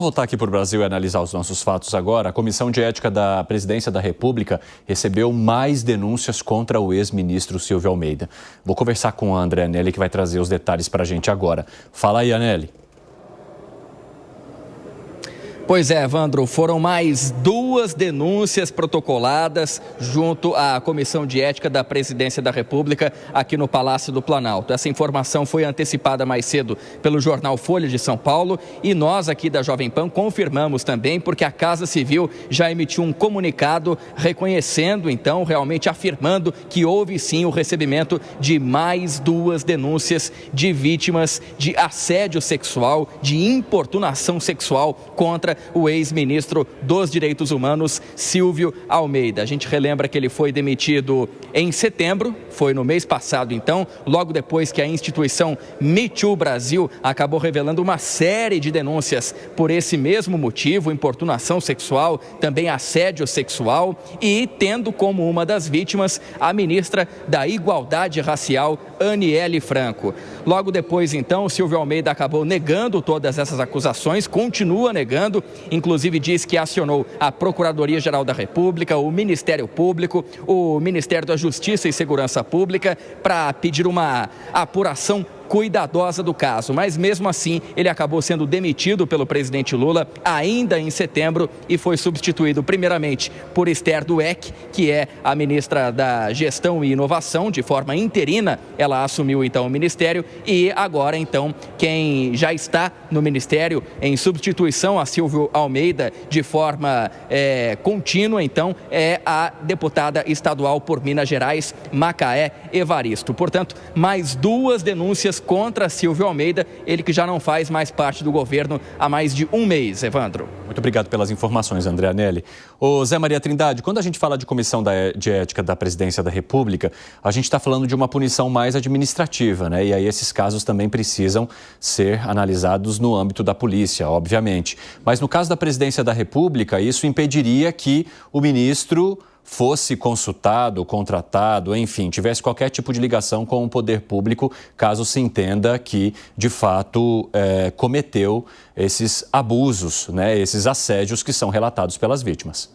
Voltar aqui para o Brasil e analisar os nossos fatos agora. A Comissão de Ética da Presidência da República recebeu mais denúncias contra o ex-ministro Silvio Almeida. Vou conversar com a Andréa Anelli, que vai trazer os detalhes para a gente agora. Fala aí, Anelli. Pois é, Evandro, foram mais 2 denúncias protocoladas junto à Comissão de Ética da Presidência da República aqui no Palácio do Planalto. Essa informação foi antecipada mais cedo pelo jornal Folha de São Paulo e nós aqui da Jovem Pan confirmamos também, porque a Casa Civil já emitiu um comunicado reconhecendo, então, realmente afirmando que houve sim o recebimento de mais 2 denúncias de vítimas de assédio sexual, de importunação sexual contra o ex-ministro dos Direitos Humanos, Silvio Almeida. A gente relembra que ele foi demitido em setembro, foi no mês passado então, logo depois que a instituição Me Too Brasil acabou revelando uma série de denúncias por esse mesmo motivo, importunação sexual, também assédio sexual, e tendo como uma das vítimas a ministra da Igualdade Racial, Aniele Franco. Logo depois então, Silvio Almeida acabou negando todas essas acusações, continua negando, inclusive diz que acionou a Procuradoria-Geral da República, o Ministério Público, o Ministério da Justiça e Segurança Pública para pedir uma apuração cuidadosa do caso, mas mesmo assim ele acabou sendo demitido pelo presidente Lula ainda em setembro e foi substituído primeiramente por Esther Dweck, que é a ministra da Gestão e Inovação, de forma interina ela assumiu então o ministério e agora então quem já está no ministério em substituição a Silvio Almeida de forma contínua então é a deputada estadual por Minas Gerais, Macaé Evaristo. Portanto, mais 2 denúncias contra Silvio Almeida, ele que já não faz mais parte do governo há mais de um mês, Evandro. Muito obrigado pelas informações, André Anelli. Ô Zé Maria Trindade, quando a gente fala de Comissão de Ética da Presidência da República, a gente está falando de uma punição mais administrativa, né? E aí esses casos também precisam ser analisados no âmbito da polícia, obviamente. Mas no caso da Presidência da República, isso impediria que o ministro fosse consultado, contratado, enfim, tivesse qualquer tipo de ligação com o poder público, caso se entenda que, de fato, cometeu esses abusos, né, esses assédios que são relatados pelas vítimas.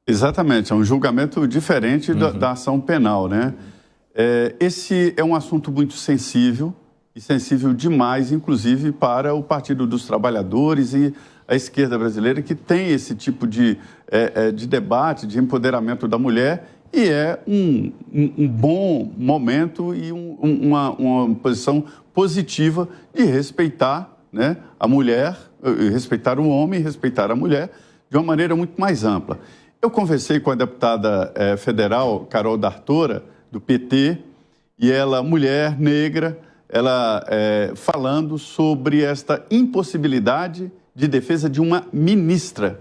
Exatamente, é um julgamento diferente da ação penal, né? Esse é um assunto muito sensível, e sensível demais, inclusive, para o Partido dos Trabalhadores e a esquerda brasileira, que tem esse tipo de debate, de empoderamento da mulher, e é um bom momento e uma posição positiva de respeitar, né, a mulher, respeitar o homem e respeitar a mulher de uma maneira muito mais ampla. Eu conversei com a deputada federal Carol D'Artora, do PT, e ela, mulher, negra, ela falando sobre esta impossibilidade de defesa de uma ministra,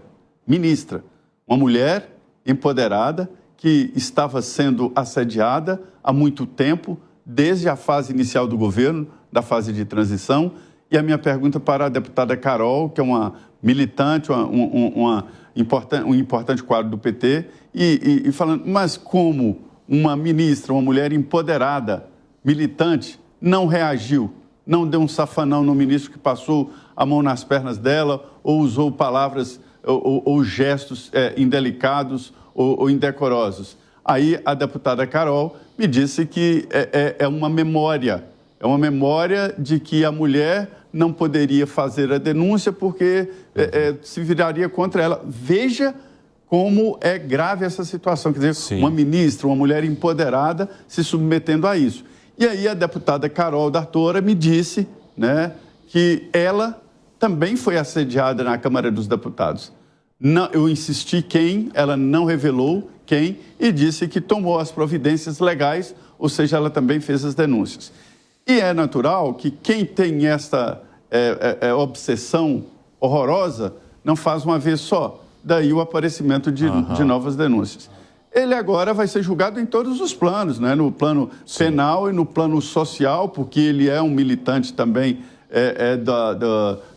uma mulher empoderada que estava sendo assediada há muito tempo, desde a fase inicial do governo, da fase de transição. E a minha pergunta para a deputada Carol, que é uma militante, um importante quadro do PT, e falando, mas como uma ministra, uma mulher empoderada, militante, não reagiu, não deu um safanão no ministro que passou a mão nas pernas dela ou usou palavras ou gestos indelicados ou indecorosos. Aí a deputada Carol me disse que é uma memória de que a mulher não poderia fazer a denúncia porque se viraria contra ela. Veja como é grave essa situação, quer dizer, sim, uma ministra, uma mulher empoderada se submetendo a isso. E aí a deputada Carol D'Artora me disse, né, que ela também foi assediada na Câmara dos Deputados. Não, eu insisti quem, ela não revelou quem, e disse que tomou as providências legais, ou seja, ela também fez as denúncias. E é natural que quem tem esta obsessão horrorosa não faz uma vez só, daí o aparecimento de novas denúncias. Ele agora vai ser julgado em todos os planos, né? No plano penal e no plano social, porque ele é um militante também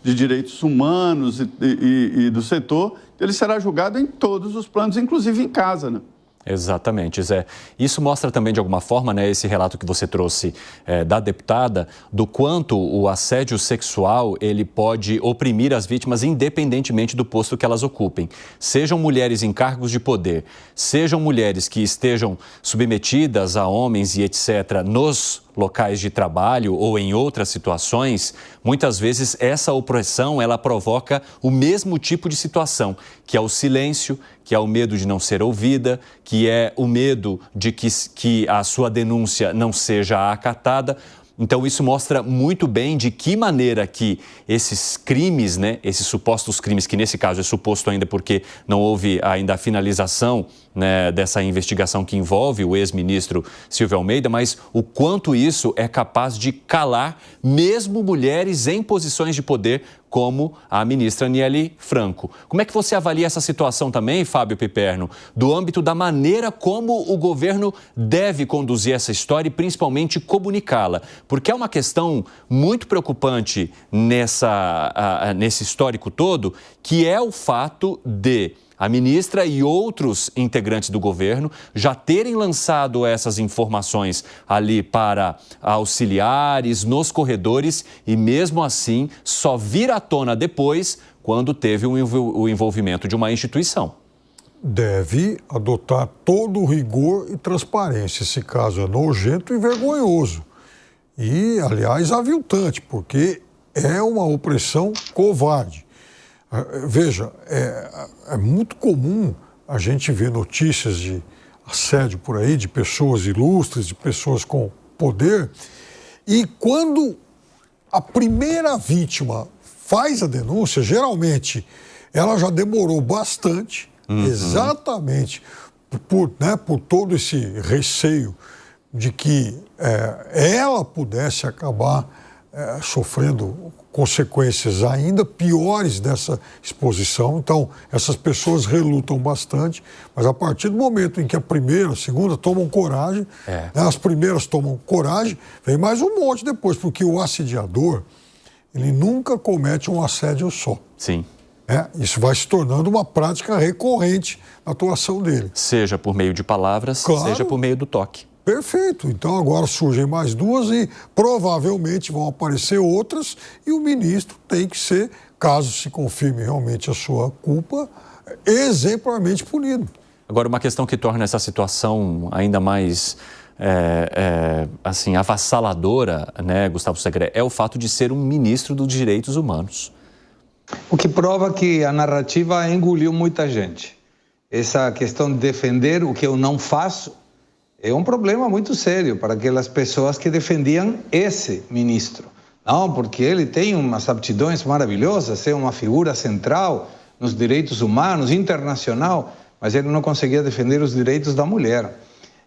de direitos humanos e do setor. Ele será julgado em todos os planos, inclusive em casa, né? Exatamente, Zé. Isso mostra também, de alguma forma, né, esse relato que você trouxe da deputada, do quanto o assédio sexual ele pode oprimir as vítimas independentemente do posto que elas ocupem. Sejam mulheres em cargos de poder, sejam mulheres que estejam submetidas a homens e etc. nos locais de trabalho ou em outras situações, muitas vezes essa opressão ela provoca o mesmo tipo de situação, que é o silêncio, que é o medo de não ser ouvida, que é o medo de que a sua denúncia não seja acatada. Então, isso mostra muito bem de que maneira que esses crimes, né, esses supostos crimes, que nesse caso é suposto ainda porque não houve ainda a finalização, né, dessa investigação que envolve o ex-ministro Silvio Almeida, mas o quanto isso é capaz de calar mesmo mulheres em posições de poder, como a ministra Aniele Franco. Como é que você avalia essa situação também, Fábio Piperno, do âmbito da maneira como o governo deve conduzir essa história e principalmente comunicá-la? Porque é uma questão muito preocupante nesse histórico todo, que é o fato de a ministra e outros integrantes do governo já terem lançado essas informações ali para auxiliares, nos corredores, e mesmo assim só vir à tona depois, quando teve o envolvimento de uma instituição. Deve adotar todo o rigor e transparência. Esse caso é nojento e vergonhoso. E, aliás, aviltante, porque é uma opressão covarde. Veja, é muito comum a gente ver notícias de assédio por aí, de pessoas ilustres, de pessoas com poder, e quando a primeira vítima faz a denúncia, geralmente ela já demorou bastante, exatamente por todo esse receio de que ela pudesse acabar sofrendo consequências ainda piores dessa exposição. Então, essas pessoas relutam bastante, mas a partir do momento em que a primeira, a segunda tomam coragem, né, as primeiras tomam coragem, vem mais um monte depois, porque o assediador, ele nunca comete um assédio só. Sim. Isso vai se tornando uma prática recorrente na atuação dele. Seja por meio de palavras, claro, seja por meio do toque. Perfeito. Então agora surgem mais duas e provavelmente vão aparecer outras, e o ministro tem que ser, caso se confirme realmente a sua culpa, exemplarmente punido. Agora, uma questão que torna essa situação ainda mais assim, avassaladora, né, Gustavo Segré, é o fato de ser um ministro dos direitos humanos. O que prova que a narrativa engoliu muita gente. Essa questão de defender o que eu não faço é um problema muito sério para aquelas pessoas que defendiam esse ministro. Não, porque ele tem umas aptidões maravilhosas, é uma figura central nos direitos humanos, internacional, mas ele não conseguia defender os direitos da mulher.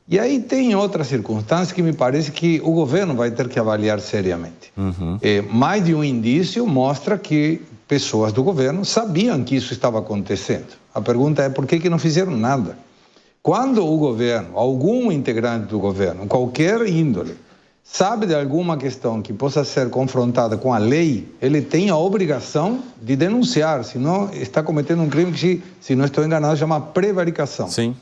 E aí tem outra circunstância que me parece que o governo vai ter que avaliar seriamente. Mais de um indício mostra que pessoas do governo sabiam que isso estava acontecendo. A pergunta é por que não fizeram nada? Quando o governo, algum integrante do governo, qualquer índole, sabe de alguma questão que possa ser confrontada com a lei, ele tem a obrigação de denunciar, senão está cometendo um crime que, se não estou enganado, chama prevaricação. Sim.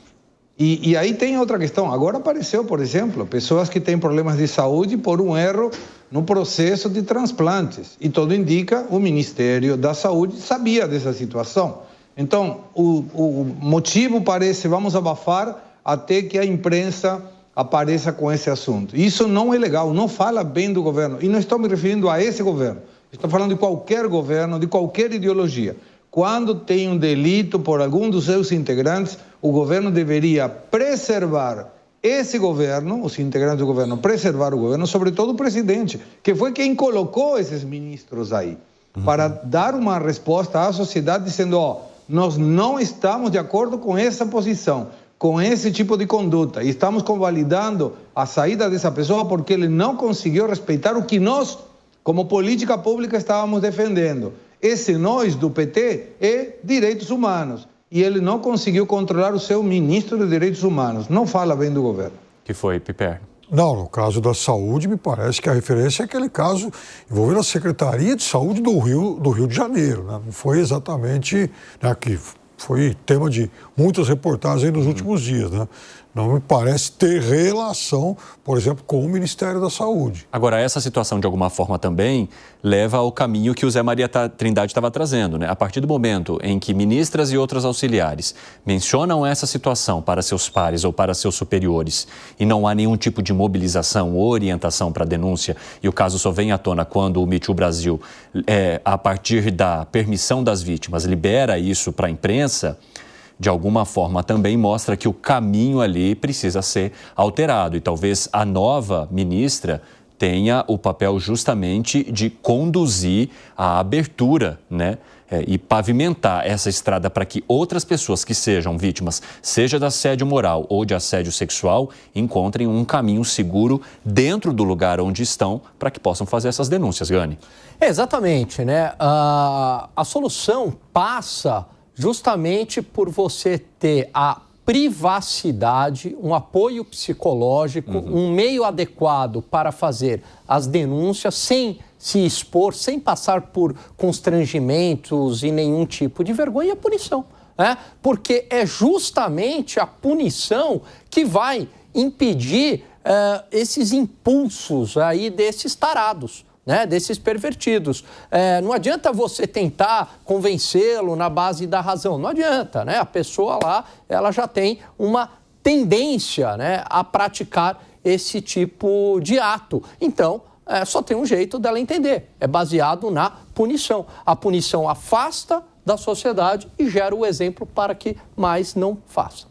E aí tem outra questão. Agora apareceu, por exemplo, pessoas que têm problemas de saúde por um erro no processo de transplantes. E tudo indica o Ministério da Saúde sabia dessa situação. Então, o motivo parece, vamos abafar até que a imprensa apareça com esse assunto. Isso não é legal, não fala bem do governo. E não estou me referindo a esse governo. Estou falando de qualquer governo, de qualquer ideologia. Quando tem um delito por algum dos seus integrantes, o governo deveria preservar esse governo, os integrantes do governo, preservar o governo, sobretudo o presidente, que foi quem colocou esses ministros aí, para dar uma resposta à sociedade dizendo, nós não estamos de acordo com essa posição, com esse tipo de conduta, e estamos convalidando a saída dessa pessoa porque ele não conseguiu respeitar o que nós, como política pública, estávamos defendendo. Esse nós do PT é direitos humanos, e ele não conseguiu controlar o seu ministro de direitos humanos. Não fala bem do governo. Que foi, Piperno? Não, no caso da saúde, me parece que a referência é aquele caso envolvendo a Secretaria de Saúde do Rio de Janeiro, né? Não foi exatamente, né, que foi tema de muitas reportagens nos últimos dias, né? Não me parece ter relação, por exemplo, com o Ministério da Saúde. Agora, essa situação, de alguma forma, também leva ao caminho que o Zé Maria Trindade estava trazendo, né? A partir do momento em que ministras e outros auxiliares mencionam essa situação para seus pares ou para seus superiores e não há nenhum tipo de mobilização ou orientação para a denúncia, e o caso só vem à tona quando o Me Too Brasil, a partir da permissão das vítimas, libera isso para a imprensa, de alguma forma também mostra que o caminho ali precisa ser alterado. E talvez a nova ministra tenha o papel justamente de conduzir a abertura, né? E pavimentar essa estrada para que outras pessoas que sejam vítimas, seja de assédio moral ou de assédio sexual, encontrem um caminho seguro dentro do lugar onde estão para que possam fazer essas denúncias, Gani. Exatamente, né? A solução passa justamente por você ter a privacidade, um apoio psicológico, um meio adequado para fazer as denúncias sem se expor, sem passar por constrangimentos e nenhum tipo de vergonha, e a punição, né? Porque é justamente a punição que vai impedir esses impulsos aí desses tarados, né, desses pervertidos. Não adianta você tentar convencê-lo na base da razão, não adianta, né? A pessoa lá, ela já tem uma tendência, né, a praticar esse tipo de ato. Então, só tem um jeito dela entender, é baseado na punição. A punição afasta da sociedade e gera o exemplo para que mais não faça.